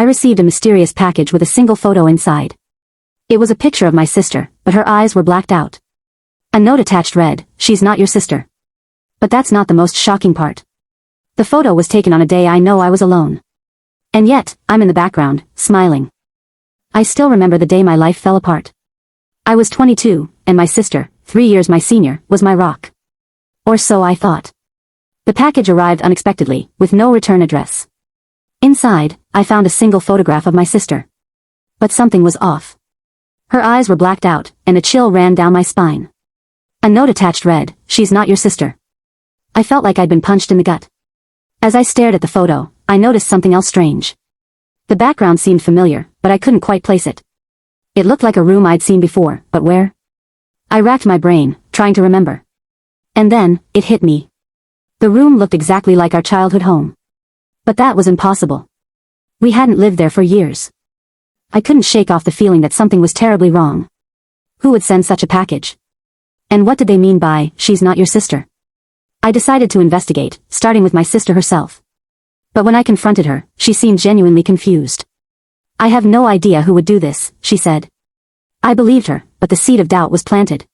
received a mysterious package with a single photo inside. It was a picture of my sister, but her eyes were blacked out. A note attached read, "She's not your sister." But that's not the most shocking part. The photo was taken on a day I know I was alone. And yet, I'm in the background, smiling. I still remember the day my life fell apart. I was 22, and my sister, 3 years my senior, was my rock. Or so I thought. The package arrived unexpectedly, with no return address. Inside, I found a single photograph of my sister. But something was off. Her eyes were blacked out, and a chill ran down my spine. A note attached read, "She's not your sister." I felt like I'd been punched in the gut. As I stared at the photo, I noticed something else strange. The background seemed familiar, but I couldn't quite place it. It looked like a room I'd seen before, but where? I racked my brain, trying to remember. And then, it hit me. The room looked exactly like our childhood home. But that was impossible. We hadn't lived there for years. I couldn't shake off the feeling that something was terribly wrong. Who would send such a package? And what did they mean by, "She's not your sister"? I decided to investigate, starting with my sister herself. But when I confronted her, she seemed genuinely confused. "I have no idea who would do this," she said. I believed her, but the seed of doubt was planted.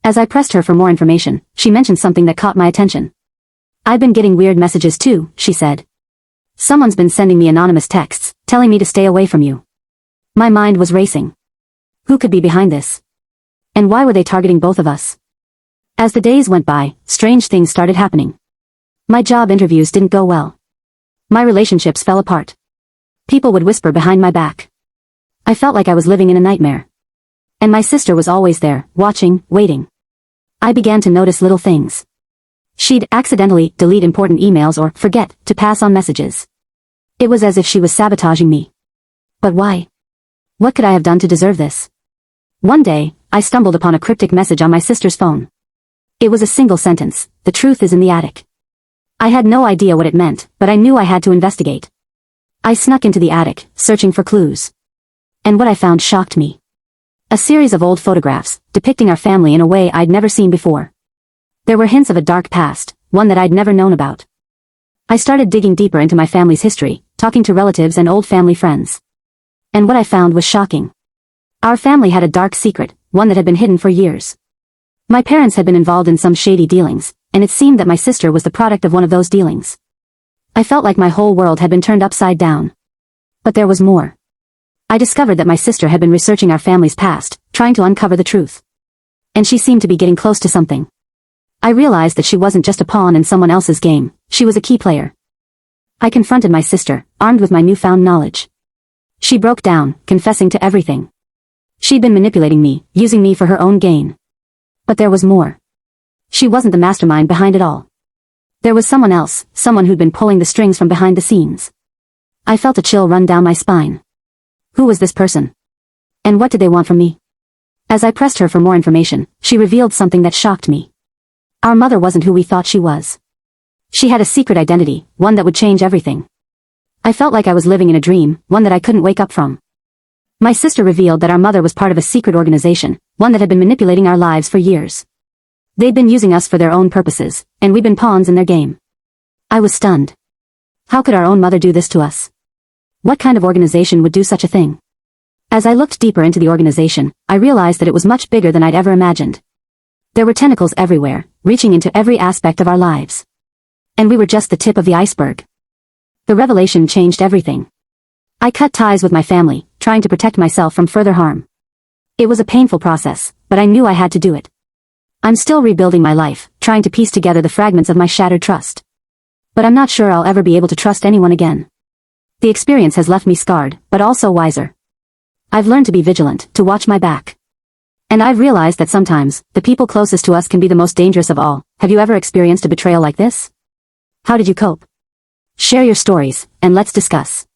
As I pressed her for more information, she mentioned something that caught my attention. "I've been getting weird messages too," she said. "Someone's been sending me anonymous texts, telling me to stay away from you." My mind was racing. Who could be behind this? And why were they targeting both of us? As the days went by, strange things started happening. My job interviews didn't go well. My relationships fell apart. People would whisper behind my back. I felt like I was living in a nightmare. And my sister was always there, watching, waiting. I began to notice little things. She'd accidentally delete important emails or forget to pass on messages. It was as if she was sabotaging me. But why? What could I have done to deserve this? One day, I stumbled upon a cryptic message on my sister's phone. It was a single sentence, "The truth is in the attic." I had no idea what it meant, but I knew I had to investigate. I snuck into the attic, searching for clues. And what I found shocked me. A series of old photographs, depicting our family in a way I'd never seen before. There were hints of a dark past, one that I'd never known about. I started digging deeper into my family's history, talking to relatives and old family friends. And what I found was shocking. Our family had a dark secret, one that had been hidden for years. My parents had been involved in some shady dealings, and it seemed that my sister was the product of one of those dealings. I felt like my whole world had been turned upside down. But there was more. I discovered that my sister had been researching our family's past, trying to uncover the truth. And she seemed to be getting close to something. I realized that she wasn't just a pawn in someone else's game, she was a key player. I confronted my sister, armed with my newfound knowledge. She broke down, confessing to everything. She'd been manipulating me, using me for her own gain. But there was more. She wasn't the mastermind behind it all. There was someone else, someone who'd been pulling the strings from behind the scenes. I felt a chill run down my spine. Who was this person? And what did they want from me? As I pressed her for more information, she revealed something that shocked me. Our mother wasn't who we thought she was. She had a secret identity, one that would change everything. I felt like I was living in a dream, one that I couldn't wake up from. My sister revealed that our mother was part of a secret organization, one that had been manipulating our lives for years. They'd been using us for their own purposes, and we'd been pawns in their game. I was stunned. How could our own mother do this to us? What kind of organization would do such a thing? As I looked deeper into the organization, I realized that it was much bigger than I'd ever imagined. There were tentacles everywhere, reaching into every aspect of our lives. And we were just the tip of the iceberg. The revelation changed everything. I cut ties with my family, trying to protect myself from further harm. It was a painful process, but I knew I had to do it. I'm still rebuilding my life, trying to piece together the fragments of my shattered trust. But I'm not sure I'll ever be able to trust anyone again. The experience has left me scarred, but also wiser. I've learned to be vigilant, to watch my back. And I've realized that sometimes, the people closest to us can be the most dangerous of all. Have you ever experienced a betrayal like this? How did you cope? Share your stories, and let's discuss.